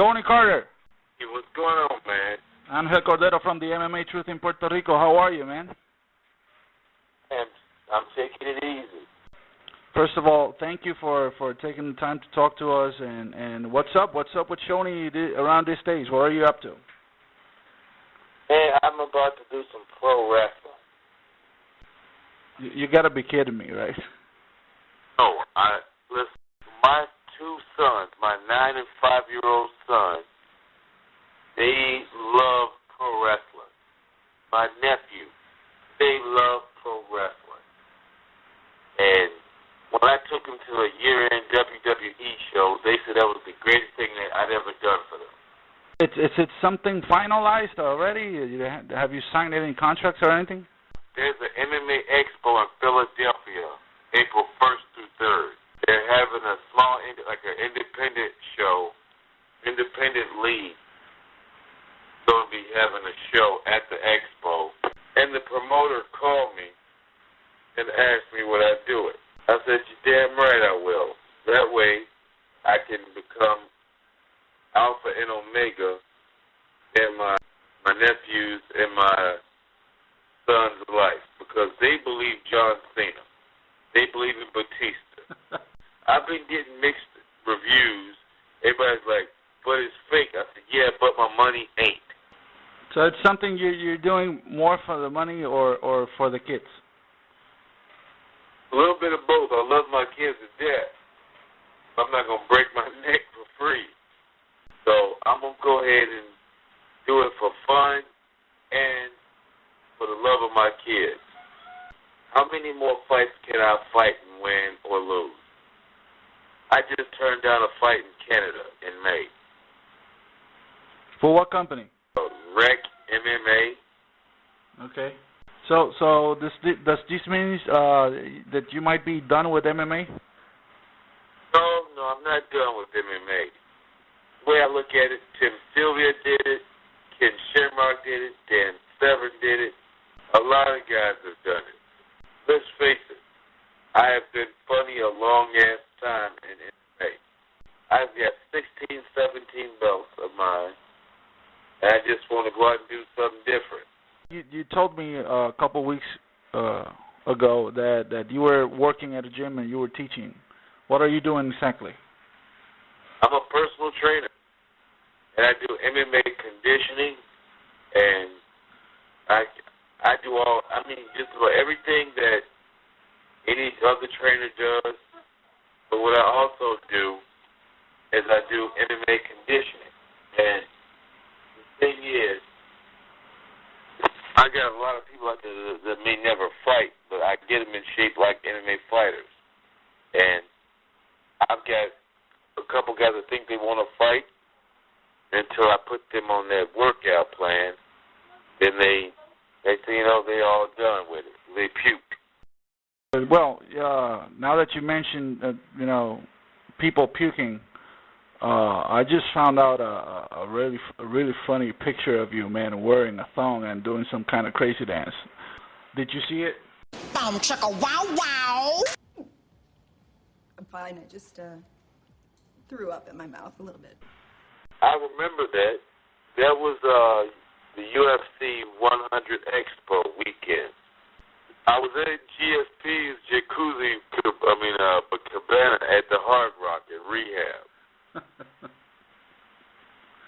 Shonie Carter. Hey, what's going on, man? Angel Cordero from the MMA Truth in Puerto Rico. How are you, man? I'm taking it easy. First of all, thank you for taking the time to talk to us. And what's up? What's up with Shonie around these days? What are you up to? Hey, I'm about to do some pro wrestling. You got to be kidding me, right? No, listen, my two sons, my 9 and 5-year-old son, they love pro wrestling. My nephew, they love pro wrestling. And when I took them to a year-end WWE show, they said that was the greatest thing that I'd ever done for them. Is it something finalized already? Have you signed any contracts or anything? There's an MMA Expo in Philadelphia, April 1st through 3rd. They're having a small, like an independent show, independent league. Going to be having a show at the Expo. And the promoter called me and asked me would I do it. I said, you're damn right I will. That way I can become Alpha and Omega in my nephews and my son's life, because they believe John Cena. They believe in Batista. I've been getting mixed reviews. Everybody's like, but it's fake. I said, yeah, but my money ain't. So it's something you're doing more for the money or for the kids? A little bit of both. I love my kids to death. I'm not going to break my neck for free. So I'm going to go ahead and do it for fun and for the love of my kids. How many more fights can I fight and win or lose? I just turned down a fight in Canada in May. For what company? Rec MMA. Okay. So does this mean that you might be done with MMA? No, I'm not done with MMA. The way I look at it, Tim Sylvia did it, Ken Shamrock did it, Dan Severn did it. A lot of guys have done it. Let's face it, I have been funny a long-ass time in MMA. I've got 16, 17 belts of mine, and I just want to go out and do something different. You told me a couple weeks ago that you were working at a gym and you were teaching. What are you doing exactly? I'm a personal trainer, and I do MMA conditioning, and I do just about everything that any other trainer does. But what I also do is I do MMA conditioning. And the thing is, I got a lot of people out there that may never fight, but I get them in shape like MMA fighters. And I've got a couple guys that think they want to fight until I put them on that workout plan. Then they say, they're all done with it. They puke. Well, now that you mentioned, people puking, I just found out a really funny picture of you, man, wearing a thong and doing some kind of crazy dance. Did you see it? Boom, chicka, wow, wow. I'm fine. I just threw up in my mouth a little bit. I remember that. That was the UFC 100 Expo weekend. I was at GSP's jacuzzi, cabana at the Hard Rock at Rehab.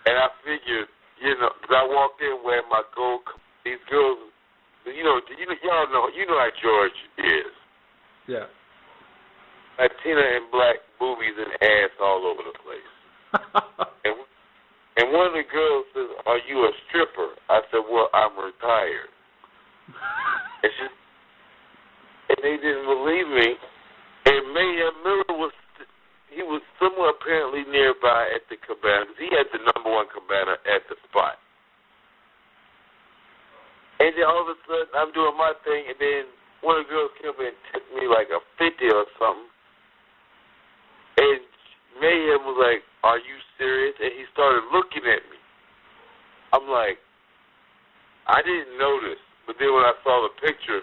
And I figured, because I walked in wearing my gold, these girls, y'all know how George is. Yeah. Latina and black boobies and ass all over the place. And one of the girls says, are you a stripper? I said, well, I'm retired. And they didn't believe me. And Mayhem Miller was somewhere apparently nearby at the cabana, because he had the #1 cabana at the spot. And then all of a sudden, I'm doing my thing, and then one of the girls came up and tipped me like a 50 or something. And Mayhem was like, are you serious? And he started looking at me. I'm like, I didn't notice. But then when I saw the picture,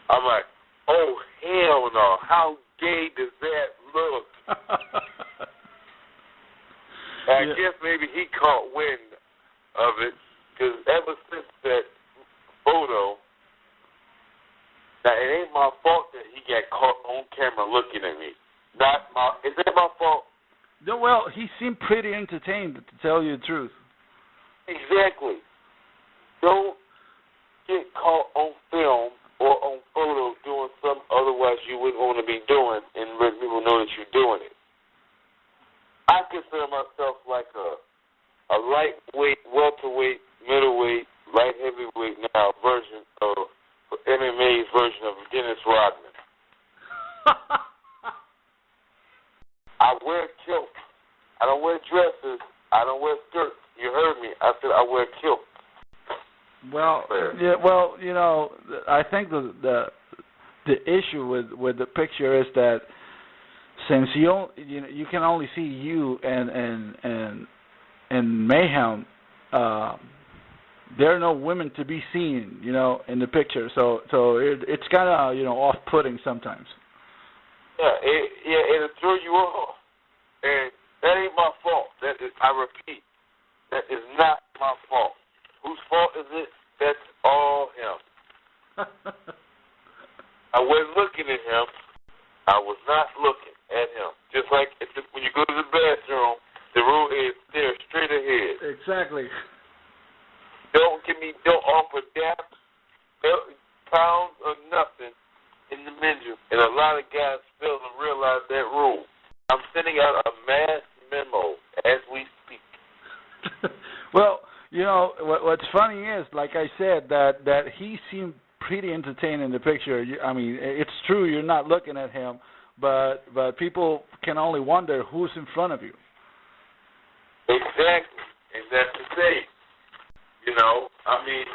I'm like, oh, hell no. How gay does that look? I guess maybe he caught wind of it, because ever since that photo, now it ain't my fault that he got caught on camera looking at me. Is that my fault? No, well, he seemed pretty entertained, to tell you the truth. Exactly. Don't get caught on film or on photo doing something otherwise you wouldn't want to be doing and let people know that you're doing it. I consider myself like a lightweight, welterweight, middleweight, light heavyweight now version of MMA's version of Dennis Rodman. I wear kilts. I don't wear dresses. I don't wear skirts. You heard me. I said I wear kilts. Well, yeah. Well, you know, I think the issue with the picture is that since you can only see you and Mayhem, there are no women to be seen, you know, in the picture. So it's kind of, you know, off-putting sometimes. It'll throw you off, and that ain't my fault. I repeat, that is not my fault. Whose fault is it? That's all him. I wasn't looking at him. I was not looking at him. Just like when you go to the bathroom, the rule is stare straight ahead. Exactly. Don't offer daps, pounds, or nothing in the menu. And a lot of guys fail to realize that rule. I'm sending out a mass memo as we speak. Well, you know, what's funny is, like I said, that he seemed pretty entertained in the picture. I mean, it's true you're not looking at him, but people can only wonder who's in front of you. Exactly. And that's the thing. You know, I mean,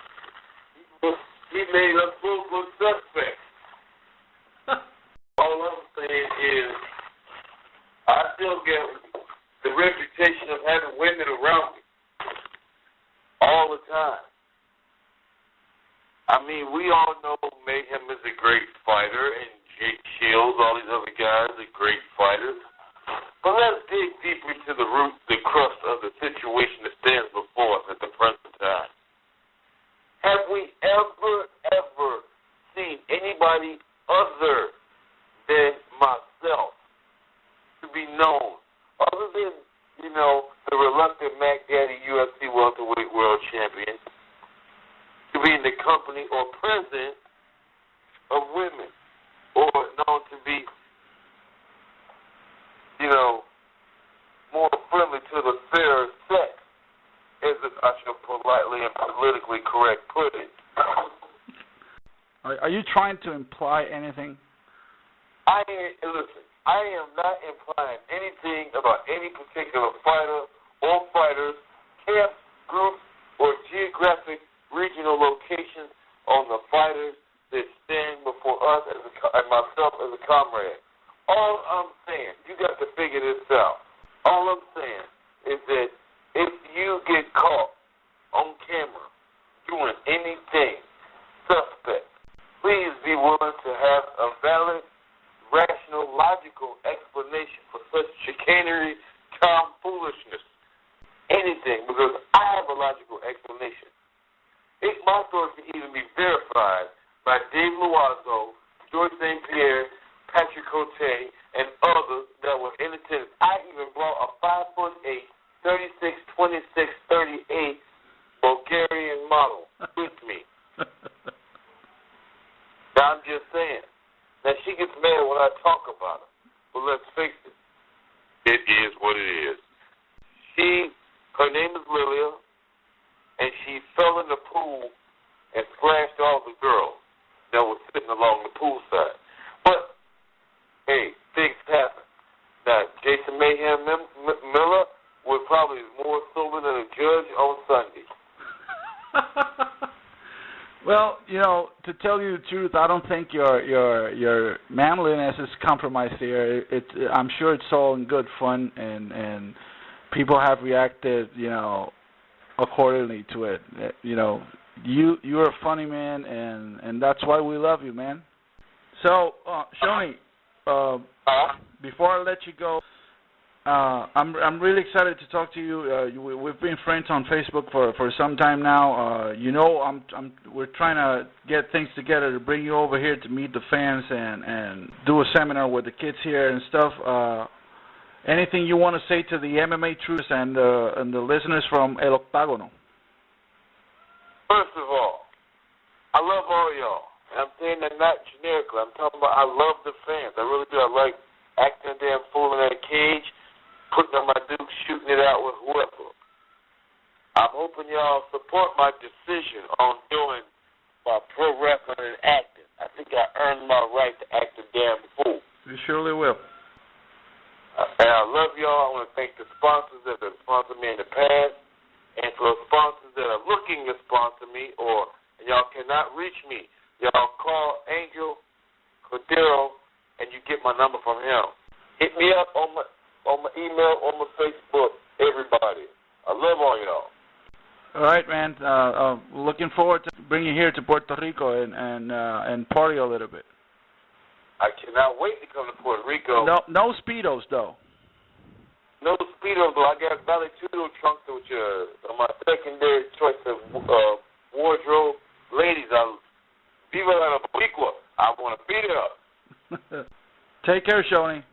he made us both look suspect. All I'm saying is, I still get the reputation of having women around me all the time. I mean, we all know Mayhem is a great fighter, and Jake Shields, all these other guys are great fighters. But let's dig deeper into the root, the crust of the situation that stands before us at the present time. Have we ever seen anybody other than myself to be known, other than, you know, the reluctant Mac Daddy UFC welterweight world champion, to be in the company or presence of women, or known to be, you know, more friendly to the fair sex, as I shall politely and politically correct put it. Are you trying to imply anything? Listen, I am not implying anything about any particular fighter or fighters, camps, groups, or geographic regional locations on the fighters that stand before us and myself as a comrade. All I'm saying, you got to figure this out. All I'm saying is that if you get caught on camera doing anything suspect, please be willing to have a valid, rational, logical explanation for such chicanery, tomfoolishness, anything, because I have a logical explanation. My story can even be verified by Dave Loiseau, George St. Pierre, Patrick Cote, and others that were in attendance. I even brought a 5'8", 36, 26, 38 Bulgarian model with me. Now, I'm just saying. Now, she gets mad when I talk about her. But let's face it. It is what it is. Her name is Lilia, and she fell in the pool and splashed all the girls that were sitting along the poolside. But, hey, things happen. Now, Jason Mayhem Miller was probably more sober than a judge on Sunday. Well, you know, to tell you the truth, I don't think your manliness is compromised here. I'm sure it's all in good fun, and people have reacted, you know, accordingly to it. You know, you're a funny man, and that's why we love you, man. So, Shonie, before I let you go, I'm really excited to talk to you. We've been friends on Facebook for some time now. We're trying to get things together to bring you over here to meet the fans and do a seminar with the kids here and stuff. Anything you want to say to the MMA troops and the listeners from El Octágono? First of all, I love all y'all. And I'm saying that not generically. I'm talking about I love the fans. I really do. I like acting a damn fool in that cage, putting on my duke, shooting it out with whoever. I'm hoping y'all support my decision on doing my pro wrestling and acting. I think I earned my right to act a damn fool. You surely will. And I love y'all. I want to thank the sponsors that have sponsored me in the past, and for the sponsors that are looking to sponsor me, and y'all cannot reach me, y'all call Angel Cordero, and you get my number from him. Hit me up on my email, on my Facebook, everybody. I love all y'all. All right, man. Looking forward to bringing you here to Puerto Rico and party a little bit. I cannot wait to come to Puerto Rico. No Speedos, though. No Speedos, though. I got Valley Tudo trunks, which are my secondary choice of wardrobe. Ladies, Viva la Boricua. I want to beat it up. Take care, Shonie.